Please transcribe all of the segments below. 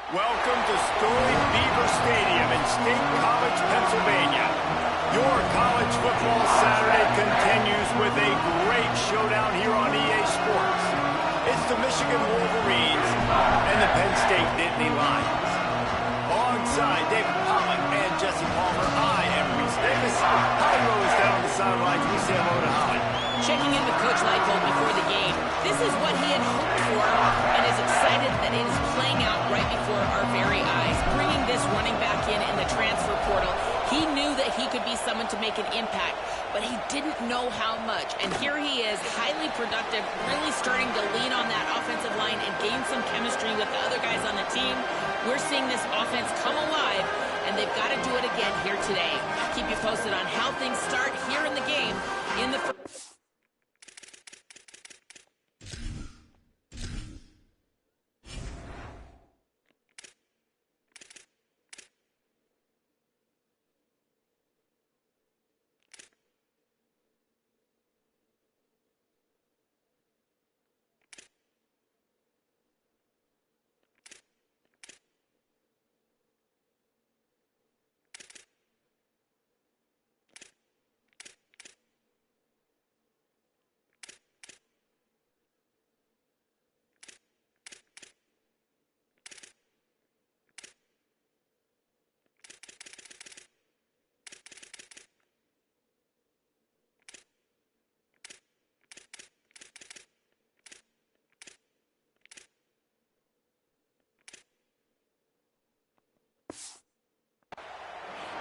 Welcome to storied Beaver Stadium in State College, Pennsylvania. Your college football Saturday continues with a great showdown here on EA Sports. It's the Michigan Wolverines and the Penn State Nittany Lions. Alongside David Pollock and Jesse Palmer, I am Reese Davis. Holly Rose down on the sidelines. We say hello to Holly. Checking in with Coach Leipold before the game. This is what he had hoped for and is excited that it is playing out right before our very eyes. Bringing this running back in the transfer portal, he knew that he could be someone to make an impact, but he didn't know how much. And here he is, highly productive, really starting to lean on that offensive line and gain some chemistry with the other guys on the team. We're seeing this offense come alive, and they've got to do it again here today. I'll keep you posted on how things start here in the game in the first.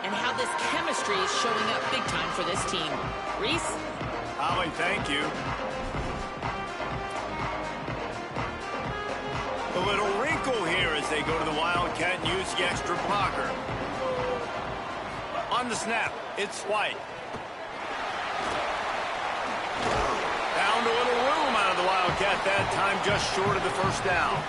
And how this chemistry is showing up big time for this team. Reese? Holly, thank you. A little wrinkle here as they go to the Wildcat and use the extra blocker. On the snap, it's White. Found a little room out of the Wildcat that time, just short of the first down.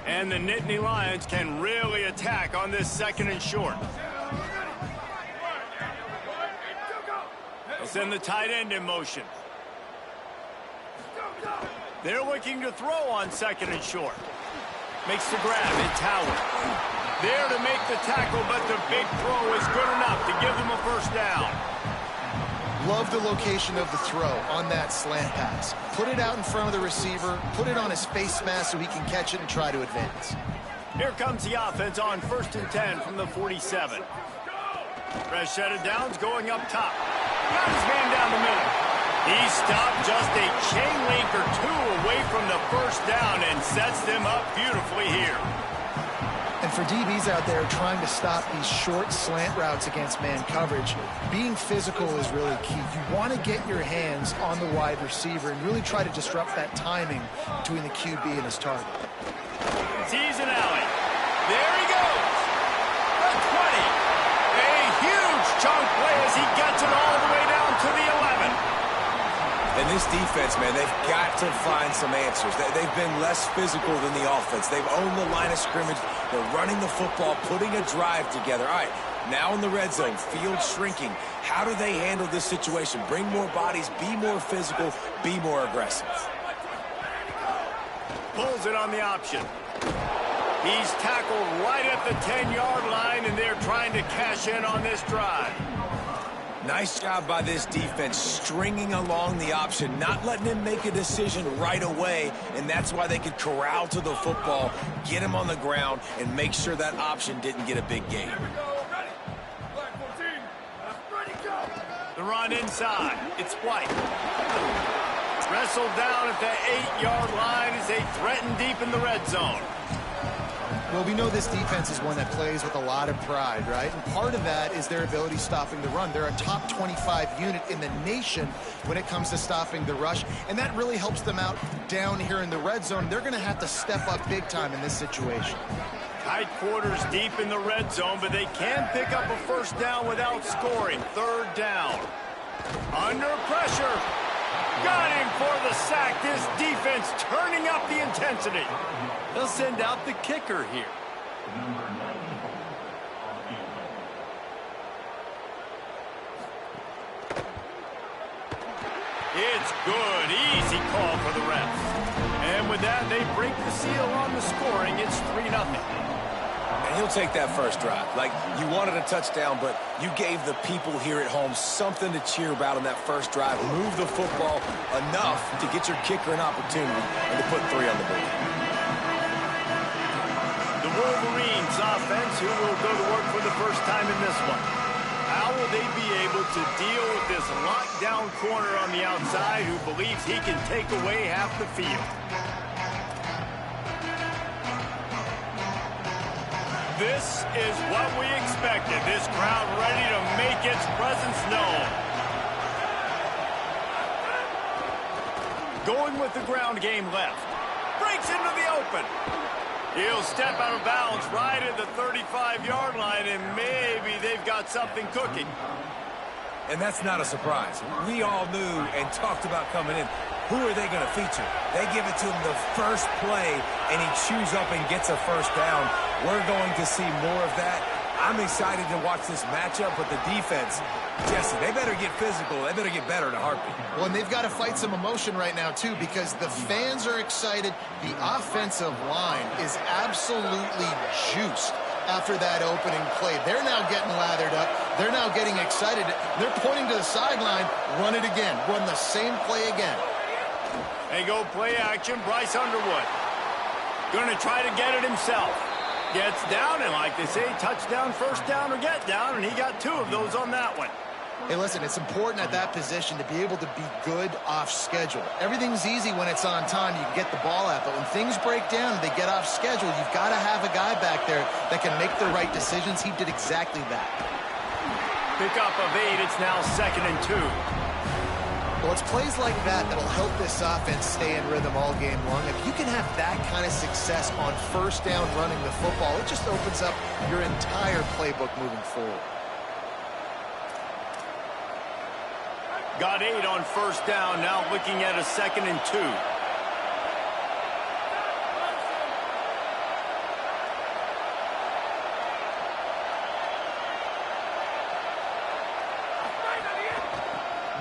And the Nittany Lions can really attack on this second and short. They'll send the tight end in motion. They're looking to throw on second and short. Makes the grab. It's Howard. There to make the tackle, but the big throw is good enough to give them a first down. Love the location of the throw on that slant pass. Put it out in front of the receiver, put it on his face mask so he can catch it and try to advance. Here comes the offense on 1st and 10 from the 47. Fresh set of downs going up top. Got his man down the middle. He stopped just a chain link or two away from the first down and sets them up beautifully here. And for DBs out there trying to stop these short slant routes against man coverage, being physical is really key. You want to get your hands on the wide receiver and really try to disrupt that timing between the QB and his target. Sees an alley. There he goes. The 20. A huge chunk play as he gets it all the way down to the 11. And this defense, man, they've got to find some answers. They've been less physical than the offense. They've owned the line of scrimmage. They're running the football, putting a drive together. All right, now in the red zone, field shrinking. How do they handle this situation? Bring more bodies, be more physical, be more aggressive. Pulls it on the option. He's tackled right at the 10-yard line, and they're trying to cash in on this drive. Nice job by this defense, stringing along the option, not letting him make a decision right away, and that's why they could corral to the football, get him on the ground, and make sure that option didn't get a big gain. The run inside. It's White. Wrestled down at the 8-yard line as they threaten deep in the red zone. Well, we know this defense is one that plays with a lot of pride, right? And part of that is their ability stopping the run. They're a top 25 unit in the nation when it comes to stopping the rush, and that really helps them out down here in the red zone. They're going to have to step up big time in this situation. Tight quarters deep in the red zone, but they can pick up a first down without scoring. Third down. Under pressure. Got him for the sack. This defense turning up the intensity. They'll send out the kicker here. It's good. Easy call for the refs. And with that, they break the seal on the scoring. It's 3-0. And he'll take that first drive. Like, you wanted a touchdown, but you gave the people here at home something to cheer about on that first drive. Move the football enough to get your kicker an opportunity and to put 3 on the board. The Wolverines offense, who will go to work for the first time in this one. How will they be able to deal with this lockdown corner on the outside who believes he can take away half the field? This is what we expected. This crowd ready to make its presence known. Going with the ground game left. Breaks into the open. He'll step out of bounds right at the 35-yard line, and maybe they've got something cooking. And that's not a surprise. We all knew and talked about coming in. Who are they going to feature? They give it to him the first play, and he chews up and gets a first down. We're going to see more of that. I'm excited to watch this matchup, but the defense, Jesse, they better get physical. They better get better in a heartbeat. Well, and they've got to fight some emotion right now, too, because the fans are excited. The offensive line is absolutely juiced after that opening play. They're now getting lathered up. They're now getting excited. They're pointing to the sideline. Run it again. Run the same play again. They go play action. Bryce Underwood going to try to get it himself. Gets down, and like they say, touchdown, first down, or get down, and he got 2 of those on that one. Hey, listen, it's important at that position to be able to be good off schedule. Everything's easy when it's on time. You can get the ball out, but when things break down and they get off schedule, you've got to have a guy back there that can make the right decisions. He did exactly that. Pick up of 8. It's now 2nd and 2. Well, it's plays like that that'll help this offense stay in rhythm all game long. If you can have that kind of success on first down running the football, it just opens up your entire playbook moving forward. Got 8 on first down, now looking at a 2nd and 2.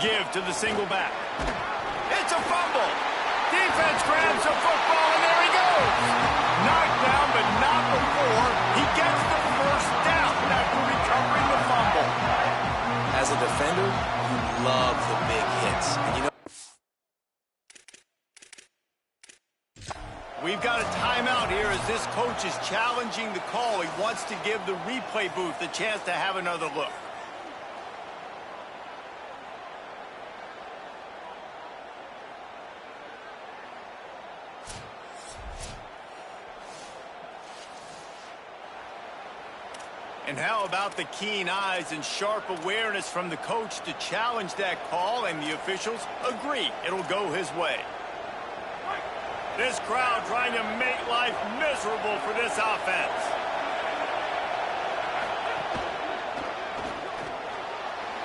Give to the single back. It's a fumble. Defense grabs the football, and there he goes. Knocked down, but not before he gets the first down after recovering the fumble. As a defender, you love the big hits. And you know, we've got a timeout here as this coach is challenging the call. He wants to give the replay booth a chance to have another look. And how about the keen eyes and sharp awareness from the coach to challenge that call, and the officials agree it'll go his way. This crowd trying to make life miserable for this offense.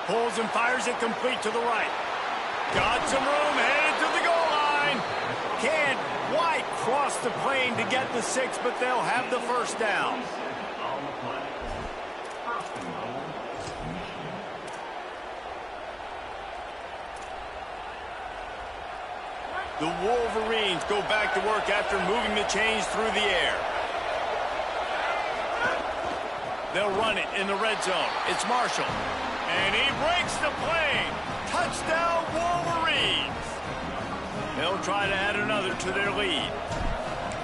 Pulls and fires it complete to the right. Got some room, headed to the goal line. Can't quite cross the plane to get the 6, but they'll have the first down. The Wolverines go back to work after moving the chains through the air. They'll run it in the red zone. It's Marshall. And he breaks the plane. Touchdown, Wolverines. They'll try to add another to their lead.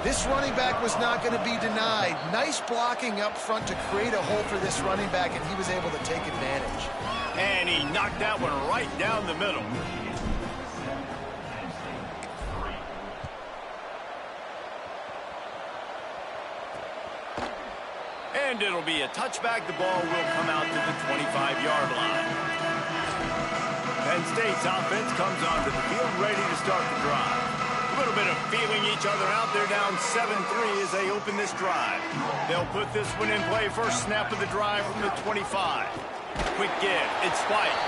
This running back was not going to be denied. Nice blocking up front to create a hole for this running back, and he was able to take advantage. And he knocked that one right down the middle. And it'll be a touchback. The ball will come out to the 25-yard line. Penn State's offense comes onto the field ready to start the drive. A little bit of feeling each other out. They're down 7-3 as they open this drive. They'll put this one in play. First snap of the drive from the 25. Quick give. It's Spike.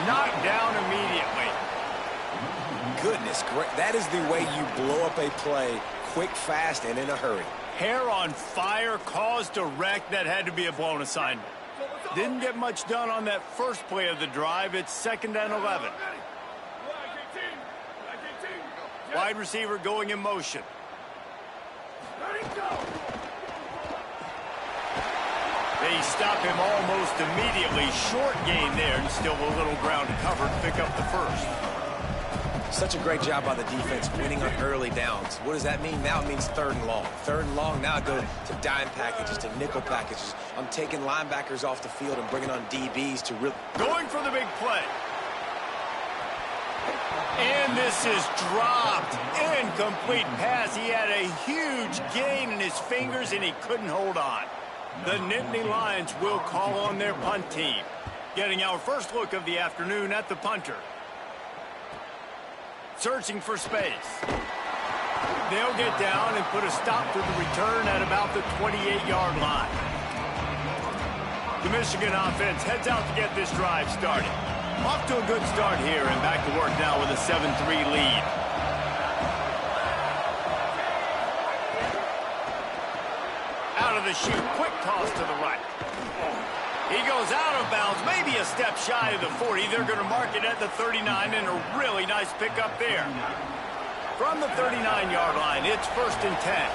Knocked down immediately. goodness, that is the way you blow up a play quick, fast, and in a hurry. Hair on fire, caused a wreck. That had to be a blown assignment. Didn't get much done on that first play of the drive. It's 2nd and 11. Wide receiver going in motion. They stop him almost immediately. Short gain there, and still a little ground covered to pick up the first. Such a great job by the defense winning on early downs. What does that mean? Now it means 3rd and long. 3rd and long, now I go to dime packages, to nickel packages. I'm taking linebackers off the field and bringing on DBs to really... Going for the big play. And this is dropped. Incomplete pass. He had a huge gain in his fingers, and he couldn't hold on. The Nittany Lions will call on their punt team. Getting our first look of the afternoon at the punter. Searching for space. They'll get down and put a stop to the return at about the 28-yard line. The Michigan offense heads out to get this drive started. Off to a good start here and back to work now with a 7-3 lead. Out of the chute, quick toss to the right. He goes out of bounds, maybe a step shy of the 40. They're going to mark it at the 39, and a really nice pickup there. From the 39-yard line, it's 1st and 10.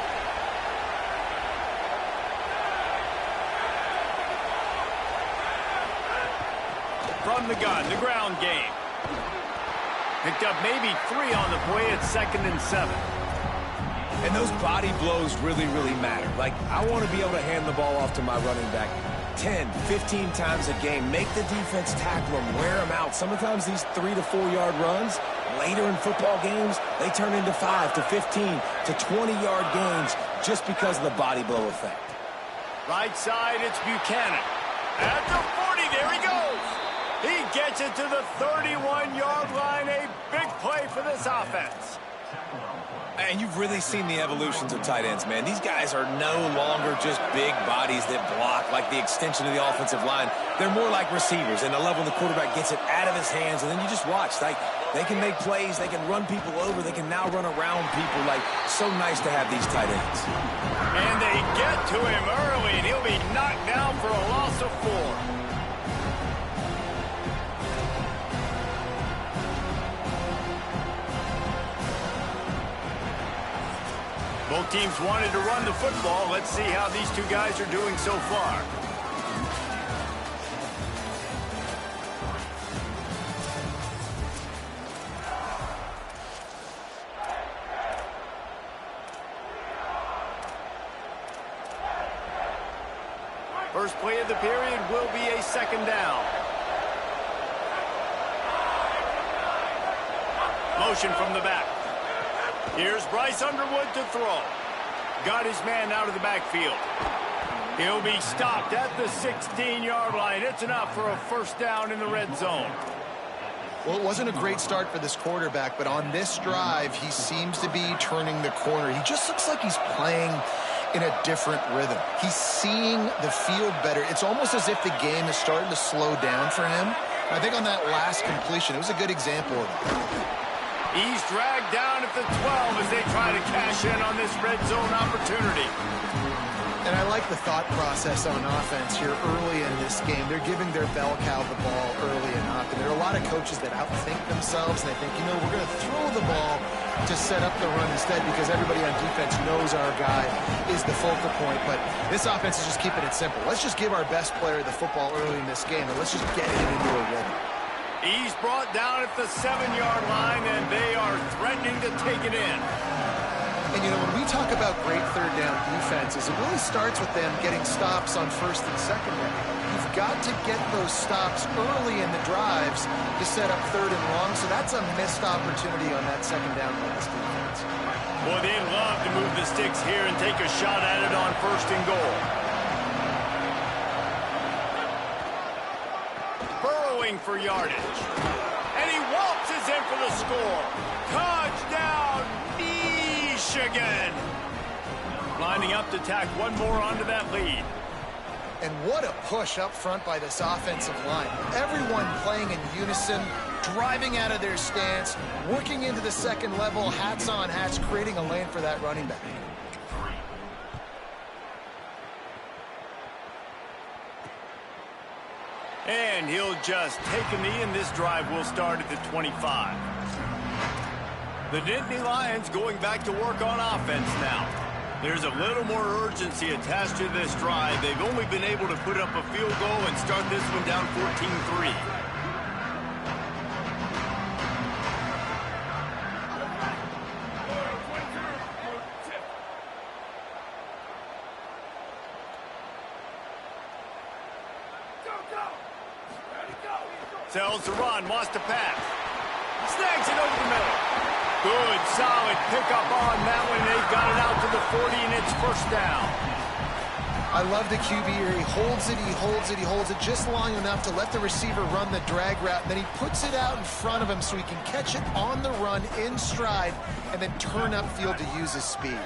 From the gun, the ground game. Picked up maybe 3 on the play at 2nd and 7. And those body blows really, really matter. Like, I want to be able to hand the ball off to my running back 10, 15 times a game. Make the defense tackle them, wear them out. Sometimes these 3 to 4 yard runs, later in football games, they turn into 5 to 15 to 20-yard gains just because of the body blow effect. Right side, it's Buchanan. At the 40, there he goes. He gets it to the 31-yard line. A big play for this offense. And you've really seen the evolutions of tight ends, man. These guys are no longer just big bodies that block like the extension of the offensive line. They're more like receivers, and the level the quarterback gets it out of his hands, and then you just watch. Like, they can make plays, they can run people over, they can now run around people. Like, so nice to have these tight ends. And they get to him early, and he'll be knocked down for a loss of 4. Both teams wanted to run the football. Let's see how these two guys are doing so far. First play of the period will be a 2nd down. Motion from the back. Here's Bryce Underwood to throw. Got his man out of the backfield. He'll be stopped at the 16-yard line. It's enough for a 1st down in the red zone. Well, it wasn't a great start for this quarterback, but on this drive, he seems to be turning the corner. He just looks like he's playing in a different rhythm. He's seeing the field better. It's almost as if the game is starting to slow down for him. I think on that last completion, it was a good example of it. He's dragged down at the 12 as they try to cash in on this red zone opportunity. And I like the thought process on offense here early in this game. They're giving their bell cow the ball early enough. And there are a lot of coaches that outthink themselves, and they think, you know, we're going to throw the ball to set up the run instead because everybody on defense knows our guy is the focal point. But this offense is just keeping it simple. Let's just give our best player the football early in this game, and let's just get it into a rhythm. He's brought down at the 7-yard line, and they are threatening to take it in. And, you know, when we talk about great 3rd down defenses, it really starts with them getting stops on 1st and 2nd down. You've got to get those stops early in the drives to set up 3rd and long, so that's a missed opportunity on that 2nd down by this defense. Boy, they'd love to move the sticks here and take a shot at it on 1st and goal. For yardage. And he waltzes in for the score. Touchdown, Michigan. Lining up to tack one more onto that lead. And what a push up front by this offensive line. Everyone playing in unison, driving out of their stance, working into the 2nd level, hats on hats, creating a lane for that running back. And he'll just take a knee, and this drive will start at the 25. The Nittany Lions going back to work on offense now. There's a little more urgency attached to this drive. They've only been able to put up a field goal and start this one down 14-3. Tells to run, wants to pass. Snags it over the middle. Good, solid pickup on that one. They've got it out to the 40, and it's first down. I love the QB here. He holds it, he holds it, he holds it just long enough to let the receiver run the drag route. And then he puts it out in front of him so he can catch it on the run in stride and then turn upfield to use his speed.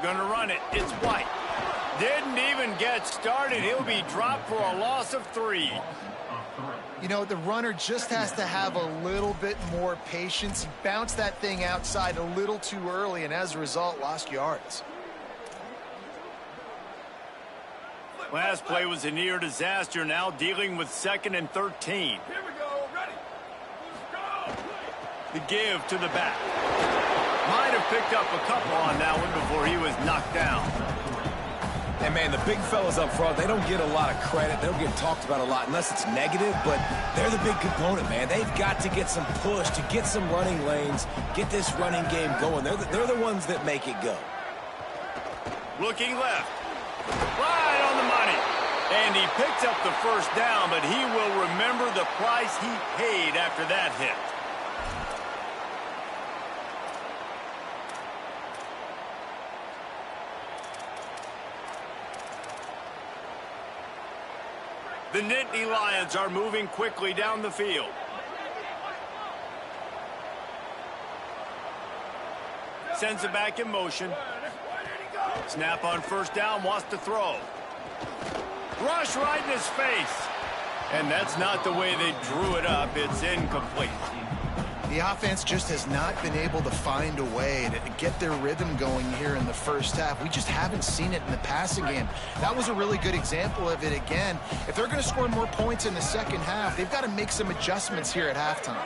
Gonna run it. It's White. Didn't even get started. He'll be dropped for a loss of 3. You know, the runner just has to have a little bit more patience. He bounced that thing outside a little too early, and as a result, lost yards. Last play was a near disaster. Now dealing with 2nd and 13. Here we go. Ready. Go. The give to the back. Might have picked up a couple on that one before he was knocked down. And, man, the big fellas up front, they don't get a lot of credit. They don't get talked about a lot unless it's negative, but they're the big component, man. They've got to get some push, to get some running lanes, get this running game going. They're the ones that make it go. Looking left. Right on the money. And he picks up the first down, but he will remember the price he paid after that hit. The Nittany Lions are moving quickly down the field. Sends it back in motion. Snap on first down, wants to throw. Rush right in his face. And that's not the way they drew it up. It's incomplete. The offense just has not been able to find a way to get their rhythm going here in the first half. We just haven't seen it in the passing game. That was a really good example of it again. If they're going to score more points in the second half, they've got to make some adjustments here at halftime.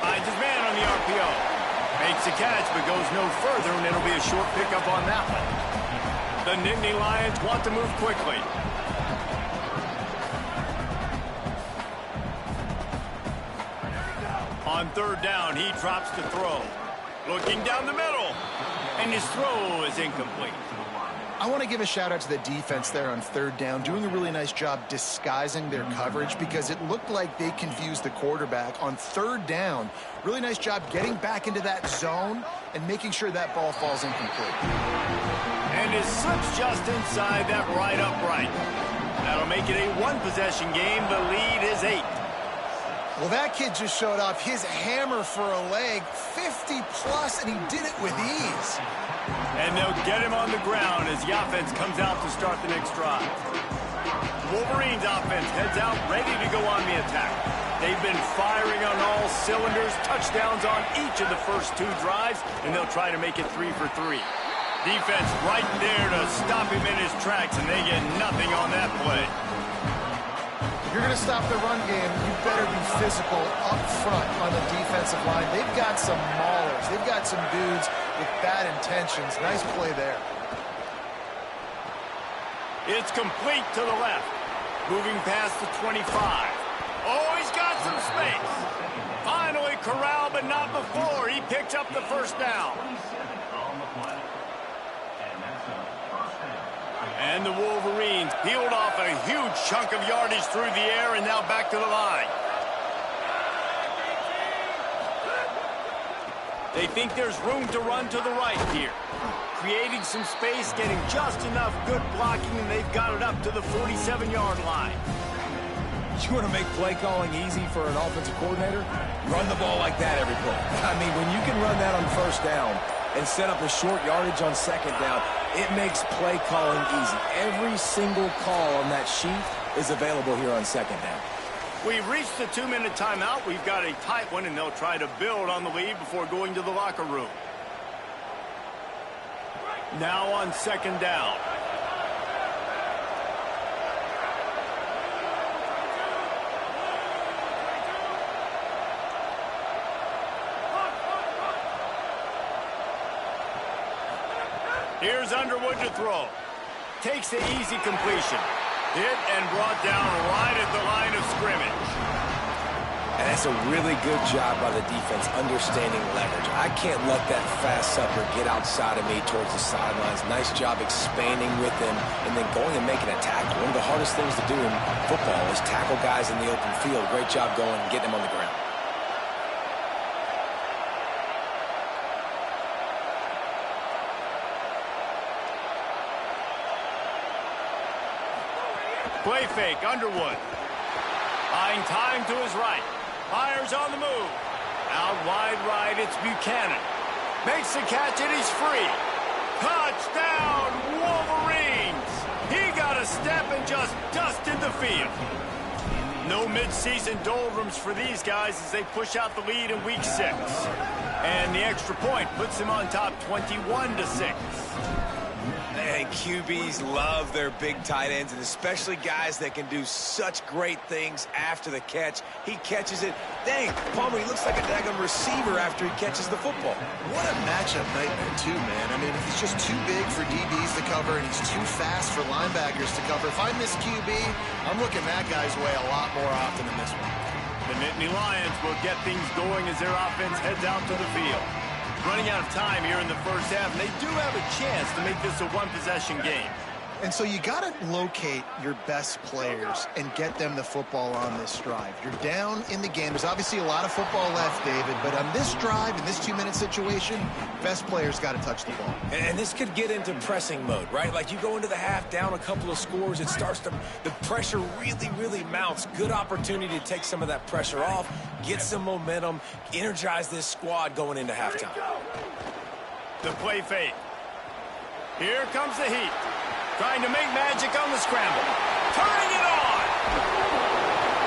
Finds his man on the RPO. Makes a catch, but goes no further, and it'll be a short pickup on that one. The Nittany Lions want to move quickly. On third down, he drops to throw. Looking down the middle, and his throw is incomplete. I want to give a shout out to the defense there on third down, doing a really nice job disguising their coverage because it looked like they confused the quarterback on third down. Really nice job getting back into that zone and making sure that ball falls incomplete. And it slips just inside that right upright. That'll make it a one-possession game. The lead is 8. Well, that kid just showed off his hammer for a leg, 50-plus, and he did it with ease. And they'll get him on the ground as the offense comes out to start the next drive. Wolverines offense heads out ready to go on the attack. They've been firing on all cylinders, touchdowns on each of the first 2 drives, and they'll try to make it 3 for 3. Defense right there to stop him in his tracks, and they get nothing on that play. If you're going to stop the run game, you better be physical up front on the defensive line. They've got some maulers. They've got some dudes with bad intentions. Nice play there. It's complete to the left. Moving past the 25. Oh, he's got some space. Finally corralled, but not before. He picks up the first down. And the Wolverines peeled off a huge chunk of yardage through the air and now back to the line. They think there's room to run to the right here. Creating some space, getting just enough good blocking, and they've got it up to the 47-yard line. You want to make play calling easy for an offensive coordinator? Run the ball like that every play. I mean, when you can run that on first down and set up a short yardage on second down, it makes play calling easy. Every single call on that sheet is available here on second down. We've reached the 2-minute timeout. We've got a tight one, and they'll try to build on the lead before going to the locker room. Now on second down. Here's Underwood to throw. Takes the easy completion. Hit and brought down right at the line of scrimmage. And that's a really good job by the defense understanding leverage. I can't let that fast sucker get outside of me towards the sidelines. Nice job expanding with him and then going and making a tackle. One of the hardest things to do in football is tackle guys in the open field. Great job going and getting them on the ground. Play fake, Underwood. Buying time to his right. Fires on the move. Out wide right, it's Buchanan. Makes the catch and he's free. Touchdown, Wolverines! He got a step and just dusted the field. No midseason doldrums for these guys as they push out the lead in week 6. And the extra point puts him on top 21-6. And QBs love their big tight ends, and especially guys that can do such great things after the catch. He catches it. Dang, Palmer, he looks like a daggum receiver after he catches the football. What a matchup nightmare, too, man. I mean, he's just too big for DBs to cover, and he's too fast for linebackers to cover. If I miss QB, I'm looking that guy's way a lot more often than this one. The Nittany Lions will get things going as their offense heads out to the field. Running out of time here in the first half, and they do have a chance to make this a one-possession game. And so you got to locate your best players and get them the football on this drive. You're down in the game. There's obviously a lot of football left, David, but on this drive, in this 2-minute situation, best players got to touch the ball. And this could get into pressing mode, right? Like you go into the half down a couple of scores, it starts to, the pressure really, really mounts. Good opportunity to take some of that pressure off, get some momentum, energize this squad going into halftime. The play fake. Here comes the heat. Trying to make magic on the scramble. Turning it on!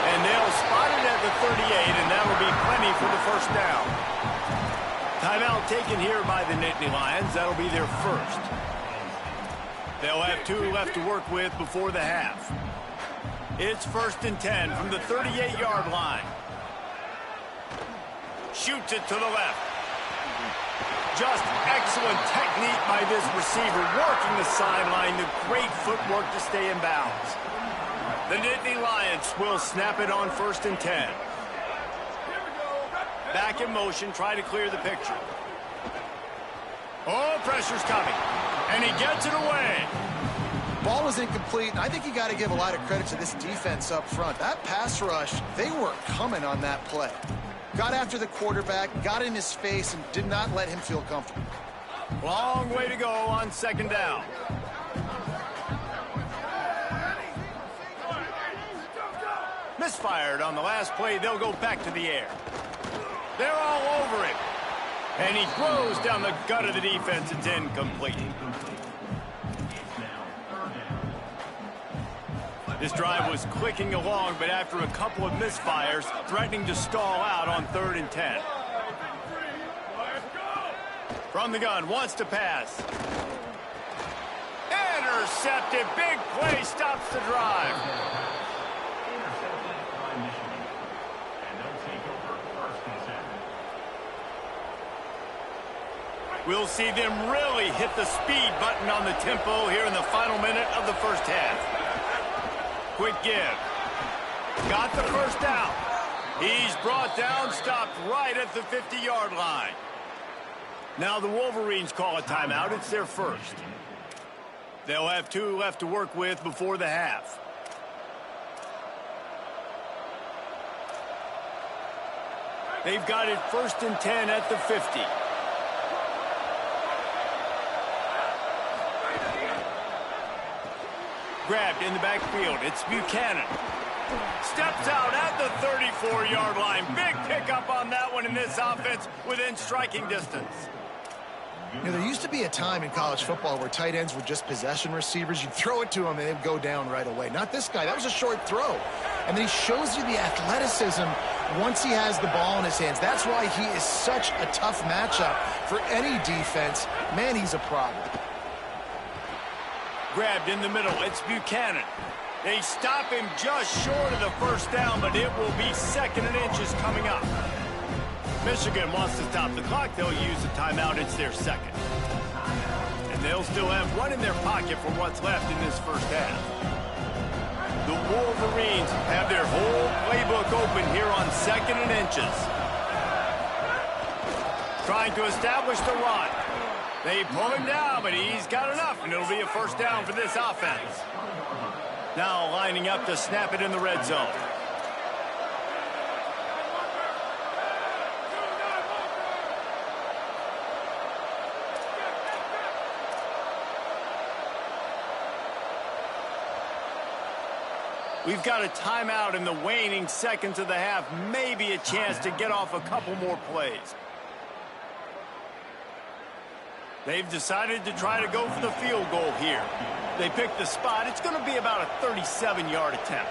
And they'll spot it at the 38, and that'll be plenty for the first down. Timeout taken here by the Nittany Lions. That'll be their first. They'll have 2 left to work with before the half. It's 1st and 10 from the 38-yard line. Shoots it to the left. Just excellent technique by this receiver, working the sideline, the great footwork to stay in bounds. The Nittany Lions will snap it on 1st and 10. Back in motion, try to clear the picture. Oh, pressure's coming, and he gets it away. Ball was incomplete, and I think you got to give a lot of credit to this defense up front. That pass rush, they were coming on that play. Got after the quarterback, got in his face, and did not let him feel comfortable. Long way to go on 2nd down. Misfired on the last play. They'll go back to the air. They're all over him. And he throws down the gut of the defense. It's incomplete. This drive was clicking along, but after a couple of misfires, threatening to stall out on 3rd and 10. From the gun, wants to pass. Intercepted. Big play stops the drive. We'll see them really hit the speed button on the tempo here in the final minute of the first half. Quick give. Got the first down. He's brought down, stopped right at the 50-yard line. Now the Wolverines call a timeout. It's their first. They'll have 2 left to work with before the half. They've got it 1st and 10 at the 50. Grabbed in the backfield. It's Buchanan. Steps out at the 34-yard line. Big pickup on that one in this offense within striking distance. You know, there used to be a time in college football where tight ends were just possession receivers. You'd throw it to them and they'd go down right away. Not this guy. That was a short throw. And then he shows you the athleticism once he has the ball in his hands. That's why he is such a tough matchup for any defense. Man, he's a problem. Grabbed in the middle. It's Buchanan. They stop him just short of the first down, but it will be 2nd and inches coming up. Michigan wants to stop the clock. They'll use a timeout. It's their second. And they'll still have one in their pocket for what's left in this first half. The Wolverines have their whole playbook open here on 2nd and inches. Trying to establish the run. They pull him down, but he's got enough, and it'll be a first down for this offense. Now lining up to snap it in the red zone. We've got a timeout in the waning seconds of the half. Maybe a chance to get off a couple more plays. They've decided to try to go for the field goal here. They picked the spot. It's going to be about a 37-yard attempt.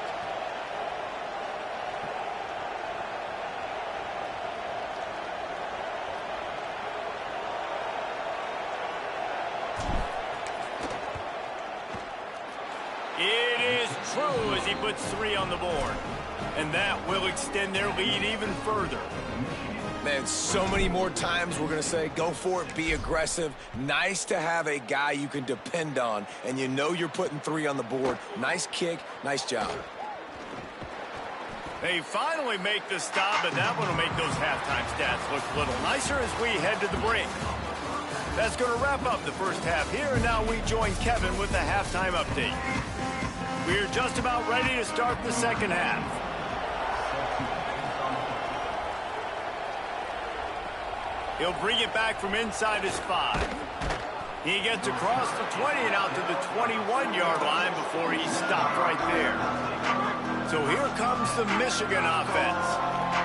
It is true as he puts 3 on the board. And that will extend their lead even further. Man, so many more times we're going to say, go for it, be aggressive. Nice to have a guy you can depend on, and you know you're putting 3 on the board. Nice kick, nice job. They finally make the stop, and that one will make those halftime stats look a little nicer as we head to the break. That's going to wrap up the first half here, and now we join Kevin with the halftime update. We're just about ready to start the second half. He'll bring it back from inside his 5. He gets across the 20 and out to the 21-yard line before he's stopped right there. So here comes the Michigan offense.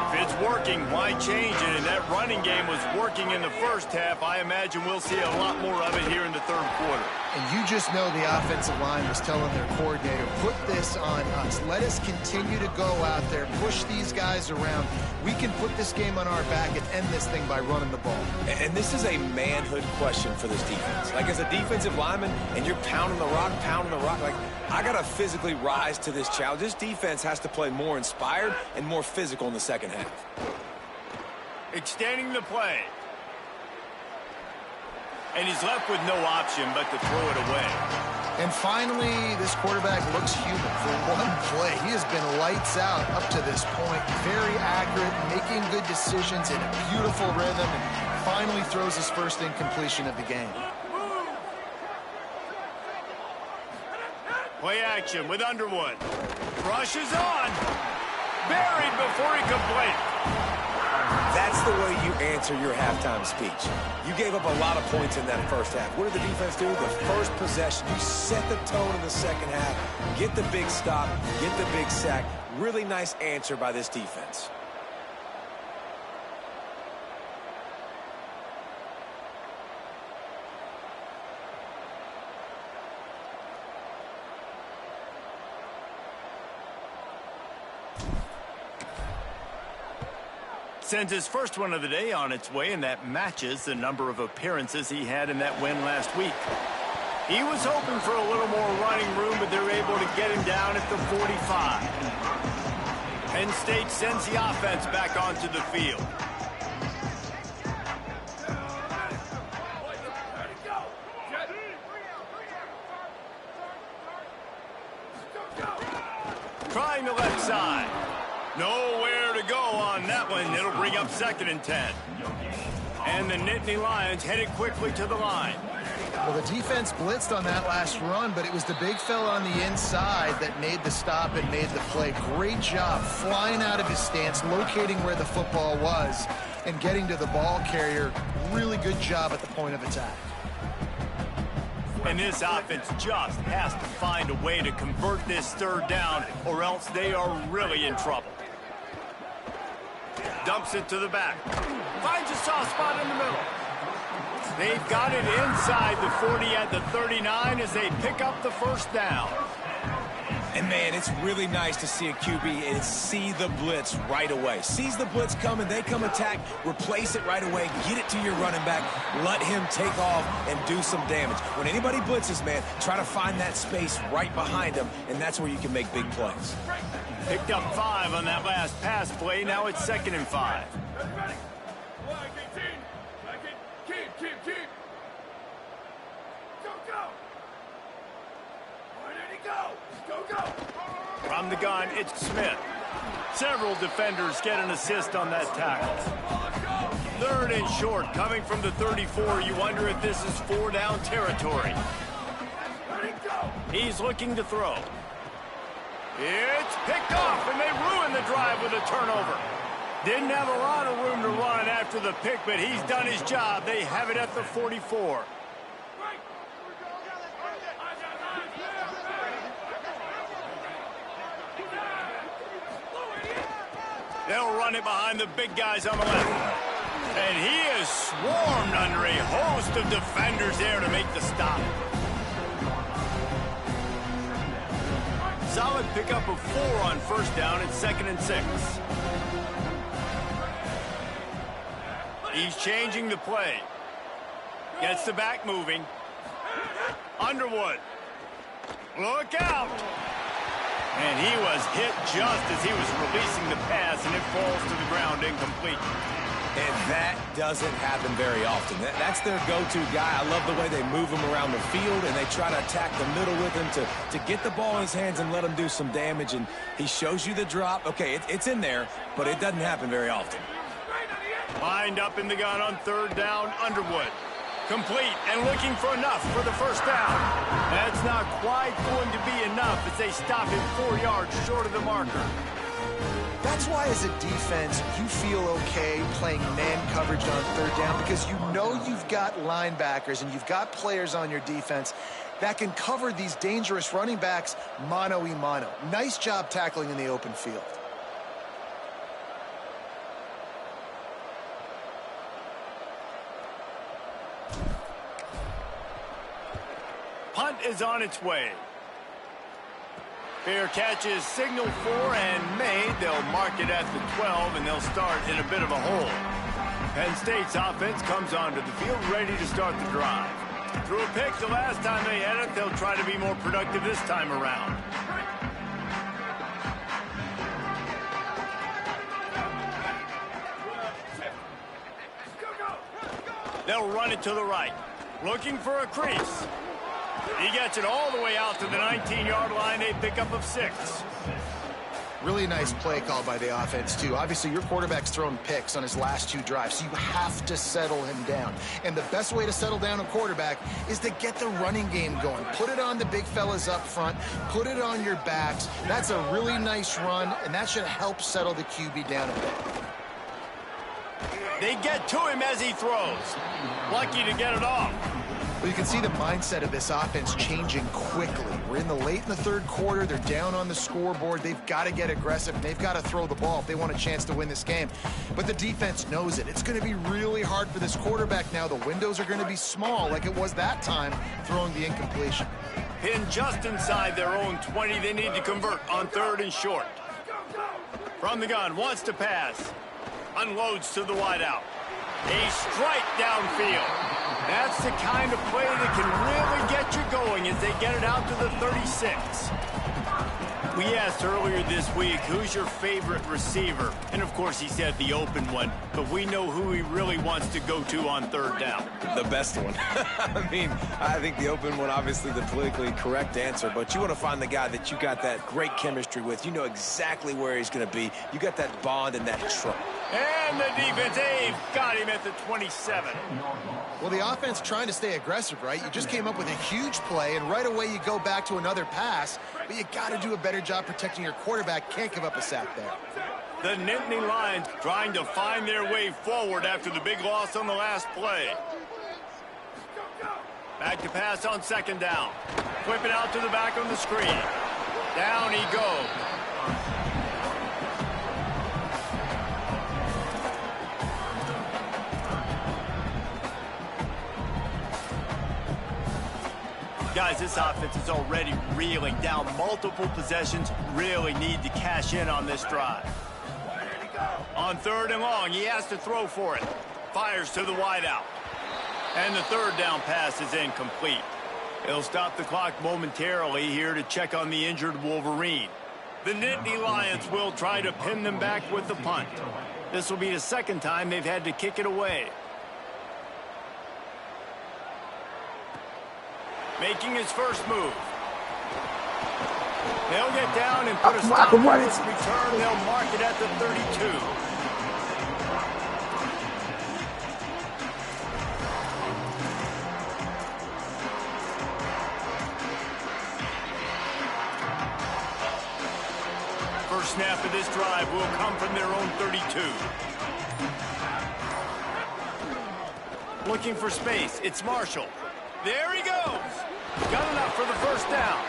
If it's working, why change it? And that running game was working in the first half. I imagine we'll see a lot more of it here in the third quarter. And you just know the offensive line was telling their coordinator, put this on us. Let us continue to go out there, push these guys around. We can put this game on our back and end this thing by running the ball. And this is a manhood question for this defense. Like, as a defensive lineman, and you're pounding the rock, like, I got to physically rise to this challenge. This defense has to play more inspired and more physical in the second half. Extending the play. And he's left with no option but to throw it away. And finally, this quarterback looks human for one play. He has been lights out up to this point. Very accurate, making good decisions in a beautiful rhythm, and finally throws his first incompletion of the game. Play action with Underwood. Rushes on. Buried before he completes. That's the way you answer your halftime speech. You gave up a lot of points in that first half. What did the defense do? The first possession, you set the tone in the second half. Get the big stop, get the big sack. Really nice answer by this defense. Sends his first one of the day on its way, and that matches the number of appearances he had in that win last week. He was hoping for a little more running room, but they're able to get him down at the 45. Penn State sends the offense back onto the field. Trying the left side. Nowhere to go on that one. It'll bring up 2nd and 10. And the Nittany Lions headed quickly to the line. Well, the defense blitzed on that last run, but it was the big fella on the inside that made the stop and made the play. Great job flying out of his stance, locating where the football was, and getting to the ball carrier. Really good job at the point of attack. And this offense just has to find a way to convert this third down, or else they are really in trouble. Dumps it to the back. Finds a soft spot in the middle. They've got it inside the 40 at the 39 as they pick up the first down. And, man, it's really nice to see a QB and see the blitz right away. Sees the blitz coming, they come attack, replace it right away, get it to your running back, let him take off and do some damage. When anybody blitzes, man, try to find that space right behind them, and that's where you can make big plays. Picked up 5 on that last pass play. Now it's 2nd and 5. Keep. From the gun, it's Smith. Several defenders get an assist on that tackle. 3rd and short, coming from the 34. You wonder if this is 4-down territory. He's looking to throw. It's picked off, and they ruin the drive with a turnover. Didn't have a lot of room to run after the pick, but he's done his job. They have it at the 44. They'll run it behind the big guys on the left. And he is swarmed under a host of defenders there to make the stop. Solid pickup of 4 on 1st down at 2nd and 6. He's changing the play. Gets the back moving. Underwood. Look out! And he was hit just as he was releasing the pass, and it falls to the ground incomplete. And that doesn't happen very often. That's their go-to guy. I love the way they move him around the field, and they try to attack the middle with him to get the ball in his hands and let him do some damage. And he shows you the drop. Okay, it's in there, but it doesn't happen very often. Lined up in the gun on 3rd down, Underwood. Complete and looking for enough for the 1st down. That's not quite going to be enough as they stop him 4 yards short of the marker. That's why as a defense, you feel okay playing man coverage on 3rd down because you know you've got linebackers and you've got players on your defense that can cover these dangerous running backs mano-a-mano. Nice job tackling in the open field. Punt is on its way. Fair catch is signaled for and made. They'll mark it at the 12, and they'll start in a bit of a hole. Penn State's offense comes onto the field ready to start the drive. Threw a pick the last time they had it. They'll try to be more productive this time around. They'll run it to the right. Looking for a crease. He gets it all the way out to the 19-yard line. A pickup of 6. Really nice play call by the offense, too. Obviously, your quarterback's thrown picks on his last 2 drives, so you have to settle him down. And the best way to settle down a quarterback is to get the running game going. Put it on the big fellas up front. Put it on your backs. That's a really nice run, and that should help settle the QB down a bit. They get to him as he throws. Lucky to get it off. Well, you can see the mindset of this offense changing quickly. We're in the 3rd quarter. They're down on the scoreboard. They've got to get aggressive. And they've got to throw the ball if they want a chance to win this game. But the defense knows it. It's going to be really hard for this quarterback now. The windows are going to be small like it was that time throwing the incompletion. Pinned just inside their own 20. They need to convert on 3rd and short. From the gun, wants to pass. Unloads to the wideout. A strike downfield. That's the kind of play that can really get you going as they get it out to the 36. We asked earlier this week, who's your favorite receiver? And, of course, he said the open one. But we know who he really wants to go to on 3rd down. The best one. I think the open one, obviously the politically correct answer. But you want to find the guy that you got that great chemistry with. You know exactly where he's going to be. You got that bond and that trust. And the defense, they've got him at the 27. Well, the offense trying to stay aggressive, right? You just came up with a huge play, and right away you go back to another pass. But you got to do a better job protecting your quarterback. Can't give up a sack there. The Nittany Lions trying to find their way forward after the big loss on the last play. Back to pass on 2nd down. Flip it out to the back on the screen. Down he goes. Guys, this offense is already reeling down multiple possessions. Really need to cash in on this drive. On 3rd and long, he has to throw for it. Fires to the wideout. And the 3rd down pass is incomplete. He'll stop the clock momentarily here to check on the injured Wolverine. The Nittany Lions will try to pin them back with the punt. This will be the 2nd time they've had to kick it away. Making his first move. They'll get down and put a stop to this return. They'll mark it at the 32. First snap of this drive will come from their own 32. Looking for space. It's Marshall. There he goes. Got enough for the first down.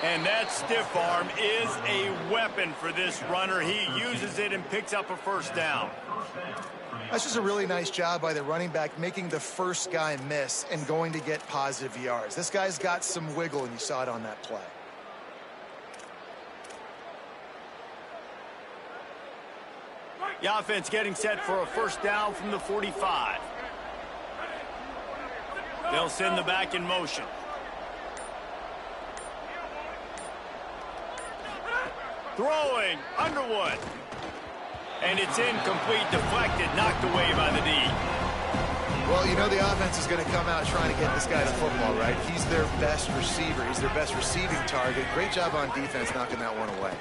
And that stiff arm is a weapon for this runner. He uses it and picks up a first down. That's just a really nice job by the running back, making the first guy miss and going to get positive yards. This guy's got some wiggle, and you saw it on that play. The offense getting set for a first down from the 45. They'll send the back in motion. Throwing, Underwood. And it's incomplete, deflected, knocked away by the D. Well, you know the offense is going to come out trying to get this guy the football, right? He's their best receiver. He's their best receiving target. Great job on defense knocking that one away.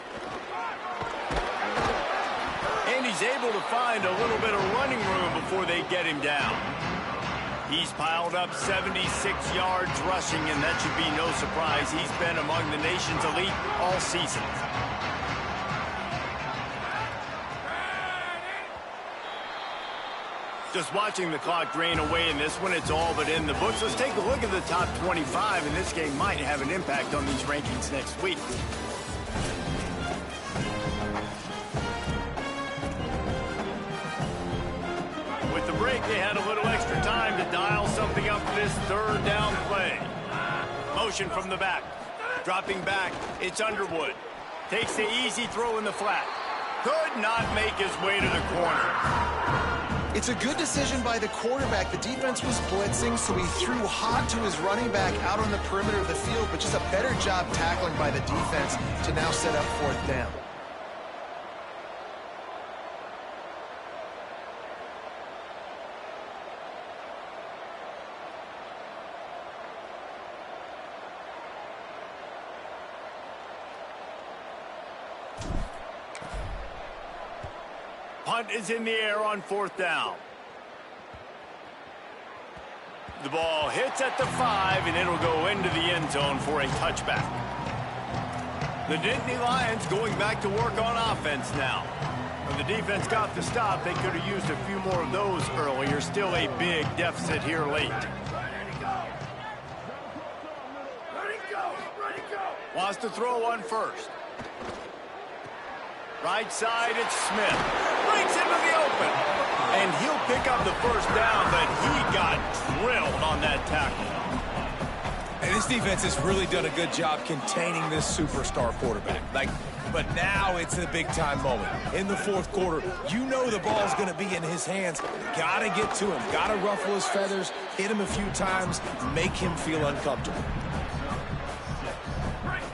And he's able to find a little bit of running room before they get him down. He's piled up 76 yards rushing, and that should be no surprise. He's been among the nation's elite all season. Just watching the clock drain away in this one, it's all but in the books. Let's take a look at the top 25, and this game might have an impact on these rankings next week. With the break, they had a little extra time to dial something up for this third down play. Motion from the back. Dropping back, it's Underwood. Takes the easy throw in the flat. Could not make his way to the corner. It's a good decision by the quarterback. The defense was blitzing, so he threw hot to his running back out on the perimeter of the field, but just a better job tackling by the defense to now set up fourth down. Punt is in the air on fourth down. The ball hits at the 5, and it'll go into the end zone for a touchback. The Nittany Lions going back to work on offense now. When the defense got the stop, they could have used a few more of those earlier. Still a big deficit here late. Wants to throw on first. Right side, it's Smith. Breaks into the open. And he'll pick up the first down, but he got drilled on that tackle. And this defense has really done a good job containing this superstar quarterback. But now it's a big-time moment. In the fourth quarter, you know the ball's going to be in his hands. Got to get to him. Got to ruffle his feathers, hit him a few times, make him feel uncomfortable.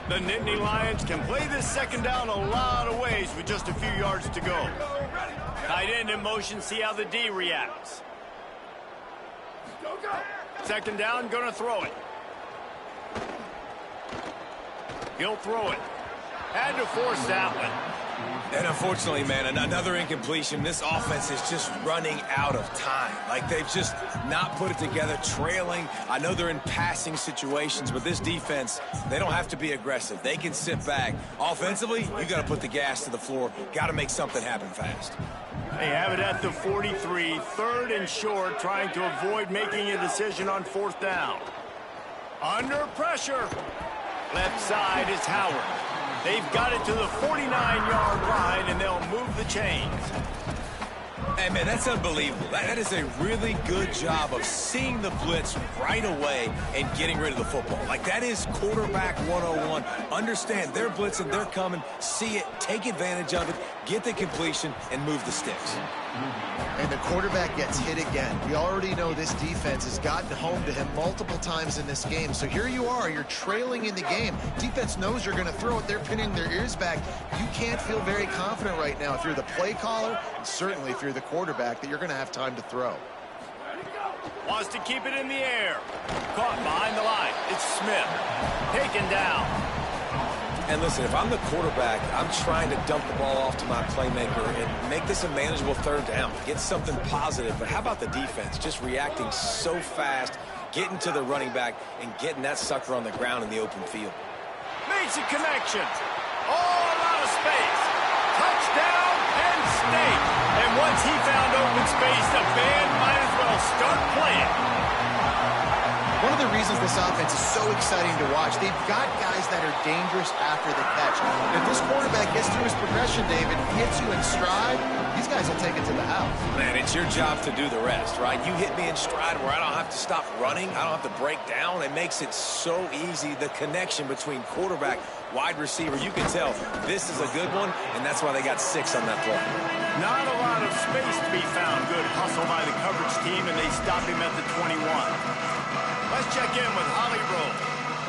The Nittany Lions can play this second down a lot of ways with just a few yards to go. Tight end in motion, see how the D reacts. Second down, gonna throw it. He'll throw it. Had to force that one. And unfortunately, man, another incompletion. This offense is just running out of time. Like, they've just not put it together, trailing. I know they're in passing situations, but this defense, they don't have to be aggressive. They can sit back. Offensively, you got to put the gas to the floor. Got to make something happen fast. They have it at the 43, third and short, trying to avoid making a decision on fourth down. Under pressure. Left side is Howard. They've got it to the 49-yard line, and they'll move the chains. Hey, man, that's unbelievable. That is a really good job of seeing the blitz right away and getting rid of the football. Like, that is quarterback 101. Understand they're blitzing, they're coming, see it, take advantage of it, get the completion, and move the sticks. And the quarterback gets hit again. We already know this defense has gotten home to him multiple times in this game. So here you are, you're trailing in the game. Defense knows you're going to throw it. They're pinning their ears back. You can't feel very confident right now if you're the play caller, and certainly if you're the quarterback, that you're going to have time to throw. Wants to keep it in the air. Caught behind the line. It's Smith. Taken down. And listen, if I'm the quarterback, I'm trying to dump the ball off to my playmaker and make this a manageable third down, get something positive. But how about the defense? Just reacting so fast, getting to the running back, and getting that sucker on the ground in the open field. Makes a connection. All out of space. Touchdown, Penn State. And once he found open space, the band might as well start playing. One of the reasons this offense is so exciting to watch, they've got guys that are dangerous after the catch. If this quarterback gets through his progression, David, hits you in stride, these guys will take it to the house. Man, it's your job to do the rest, right? You hit me in stride where I don't have to stop running. I don't have to break down. It makes it so easy, the connection between quarterback, wide receiver. You can tell this is a good one, and that's why they got 6 on that play. Not a lot of space to be found. Good hustle by the coverage team, and they stop him at the 21. Let's check in with Holly Rowe.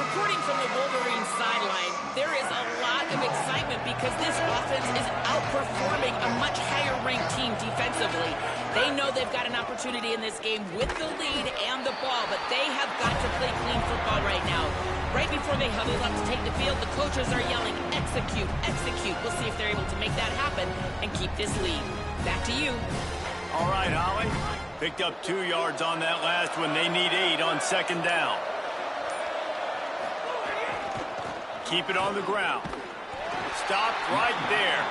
Reporting from the Wolverines sideline, there is a lot of excitement because this offense is outperforming a much higher-ranked team defensively. They know they've got an opportunity in this game with the lead and the ball, but they have got to play clean football right now. Right before they huddle up to take the field, the coaches are yelling, execute, execute. We'll see if they're able to make that happen and keep this lead. Back to you. All right, Holly. Picked up 2 yards on that last one. They need 8 on second down. Keep it on the ground. Stop right there.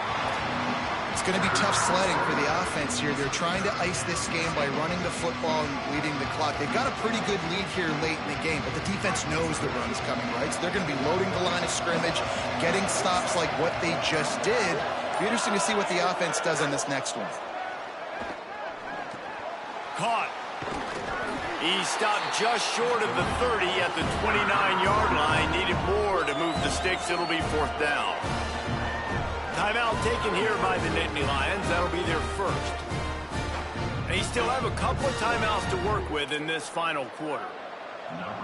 It's going to be tough sledding for the offense here. They're trying to ice this game by running the football and bleeding the clock. They've got a pretty good lead here late in the game, but the defense knows the run's coming, right? So they're going to be loading the line of scrimmage, getting stops like what they just did. Be interesting to see what the offense does on this next one. Caught. He stopped just short of the 30 at the 29-yard line. Needed more to move the sticks. It'll be 4th down. Timeout taken here by the Nittany Lions. That'll be their first. They still have a couple of timeouts to work with in this final quarter.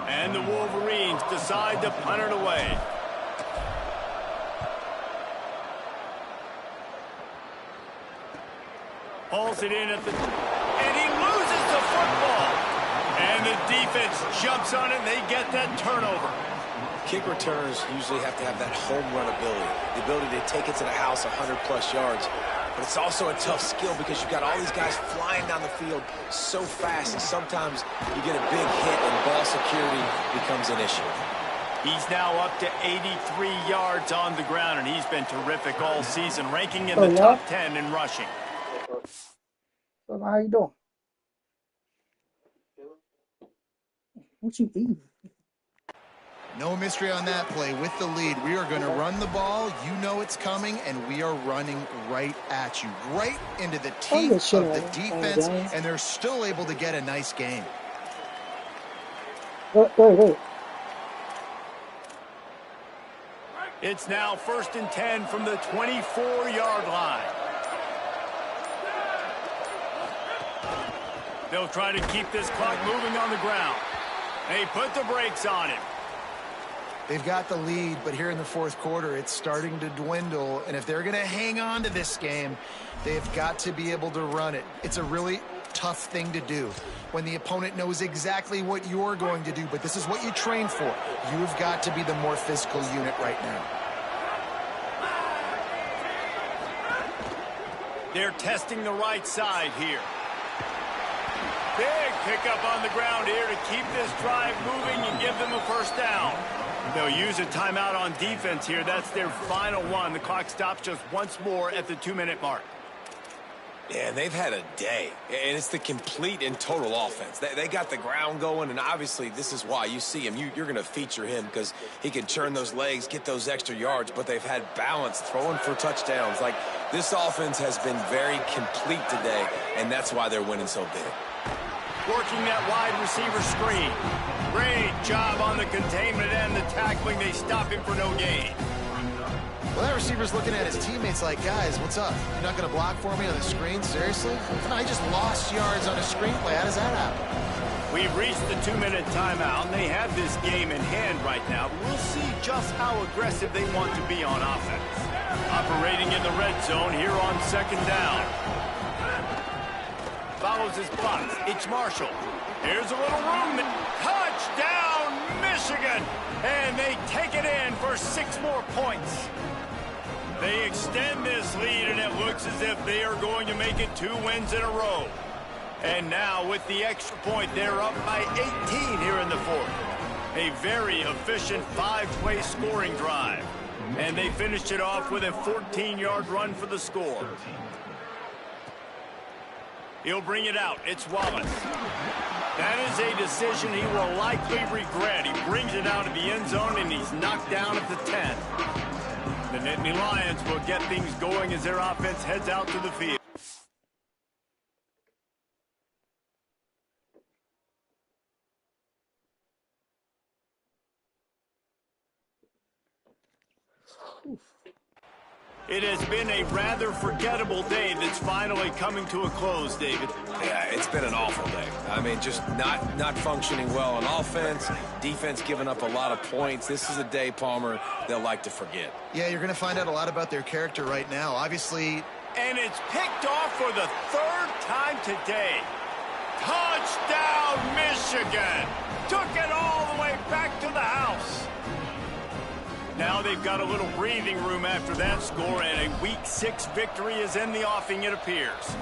And the Wolverines decide to punt it away. Pulls it in at the... And he loses the football. And the defense jumps on it, and they get that turnover. Kick returners usually have to have that home run ability, the ability to take it to the house 100-plus yards. But it's also a tough skill because you've got all these guys flying down the field so fast, and sometimes you get a big hit and ball security becomes an issue. He's now up to 83 yards on the ground, and he's been terrific all season, ranking in the top 10 in rushing. So how you doing? What you eating? No mystery on that play. With the lead, we are going to run the ball. You know it's coming, and we are running right at you, right into the teeth of the defense, and they're still able to get a nice game. Wait. It's now 1st and 10 from the 24-yard line. They'll try to keep this clock moving on the ground. They put the brakes on him. They've got the lead, but here in the 4th quarter, it's starting to dwindle. And if they're going to hang on to this game, they've got to be able to run it. It's a really tough thing to do when the opponent knows exactly what you're going to do, but this is what you train for. You've got to be the more physical unit right now. They're testing the right side here. Big pickup on the ground here to keep this drive moving and give them a 1st down. They'll use a timeout on defense here. That's their final one. The clock stops just once more at the 2-minute mark. Yeah, they've had a day, and it's the complete and total offense. They got the ground going, and obviously this is why you see him. You're going to feature him because he can turn those legs, get those extra yards, but they've had balance, throwing for touchdowns. Like, this offense has been very complete today, and that's why they're winning so big. Working that wide receiver screen. Great job on the containment and the tackling. They stop him for no gain. Well, that receiver's looking at his teammates like, guys, what's up? You're not going to block for me on the screen? Seriously? I just lost yards on a screenplay. How does that happen? We've reached the 2-minute timeout, and they have this game in hand right now. We'll see just how aggressive they want to be on offense. Operating in the red zone here on 2nd down. Follows his blocks. It's Marshall. Here's a little room. Touchdown, Michigan! And they take it in for 6 more points. They extend this lead, and it looks as if they are going to make it 2 wins in a row. And now, with the extra point, they're up by 18 here in the 4th. A very efficient 5-play scoring drive. And they finished it off with a 14-yard run for the score. He'll bring it out. It's Wallace. That is a decision he will likely regret. He brings it out of the end zone, and he's knocked down at the 10. The Nittany Lions will get things going as their offense heads out to the field. It has been a rather forgettable day that's finally coming to a close, David. Yeah, it's been an awful day. I mean, just not functioning well on offense, defense giving up a lot of points. This is a day, Palmer, they'll like to forget. Yeah, you're going to find out a lot about their character right now. Obviously. And it's picked off for the 3rd time today. Touchdown, Michigan! Took it all the way back to the house. Now they've got a little breathing room after that score, and a Week 6 victory is in the offing, it appears.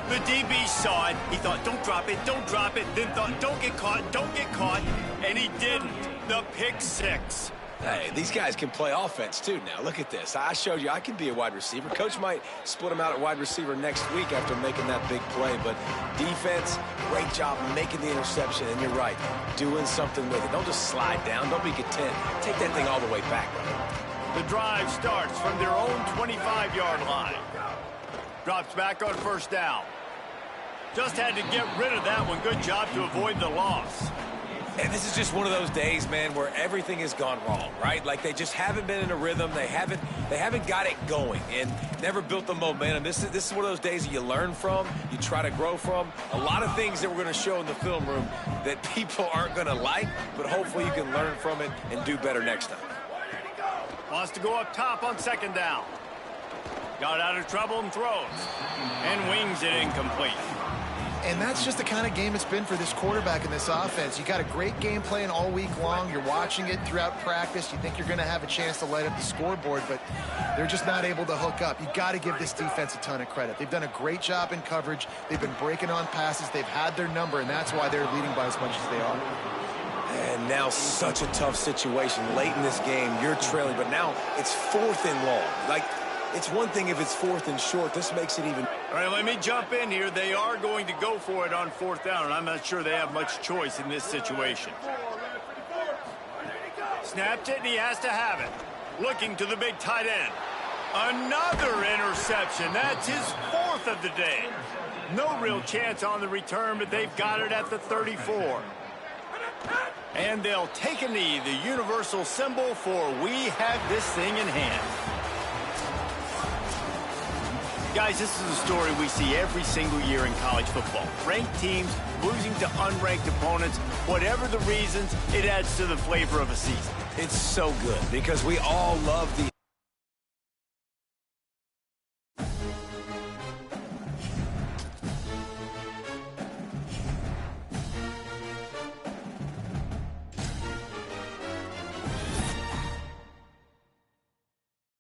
The DB saw it. He thought, don't drop it, don't drop it. Then thought, don't get caught, and he didn't. The pick 6. Hey, these guys can play offense, too, now. Look at this. I showed you I can be a wide receiver. Coach might split him out at wide receiver next week after making that big play. But defense, great job making the interception. And you're right, doing something with it. Don't just slide down. Don't be content. Take that thing all the way back. The drive starts from their own 25-yard line. Drops back on 1st down. Just had to get rid of that one. Good job to avoid the loss. And this is just one of those days, man, where everything has gone wrong, right? Like they just haven't been in a rhythm. They haven't got it going and never built the momentum. This is one of those days that you learn from, you try to grow from. A lot of things that we're going to show in the film room that people aren't going to like, but hopefully you can learn from it and do better next time. Wants to go up top on 2nd down. Got out of trouble and throws. And wings it incomplete. And that's just the kind of game it's been for this quarterback in this offense. You got a great game plan all week long. You're watching it throughout practice. You think you're going to have a chance to light up the scoreboard, but they're just not able to hook up. You got to give this defense a ton of credit. They've done a great job in coverage. They've been breaking on passes. They've had their number, and that's why they're leading by as much as they are. And now such a tough situation. Late in this game, you're trailing, but now it's 4th and long. Like, it's one thing if it's 4th and short. This makes it even. All right, let me jump in here. They are going to go for it on 4th down, and I'm not sure they have much choice in this situation. Snapped it, and he has to have it. Looking to the big tight end. Another interception. That's his 4th of the day. No real chance on the return, but they've got it at the 34. And they'll take a knee, the universal symbol for we have this thing in hand. Guys, this is a story we see every single year in college football. Ranked teams losing to unranked opponents. Whatever the reasons, it adds to the flavor of a season. It's so good because we all love the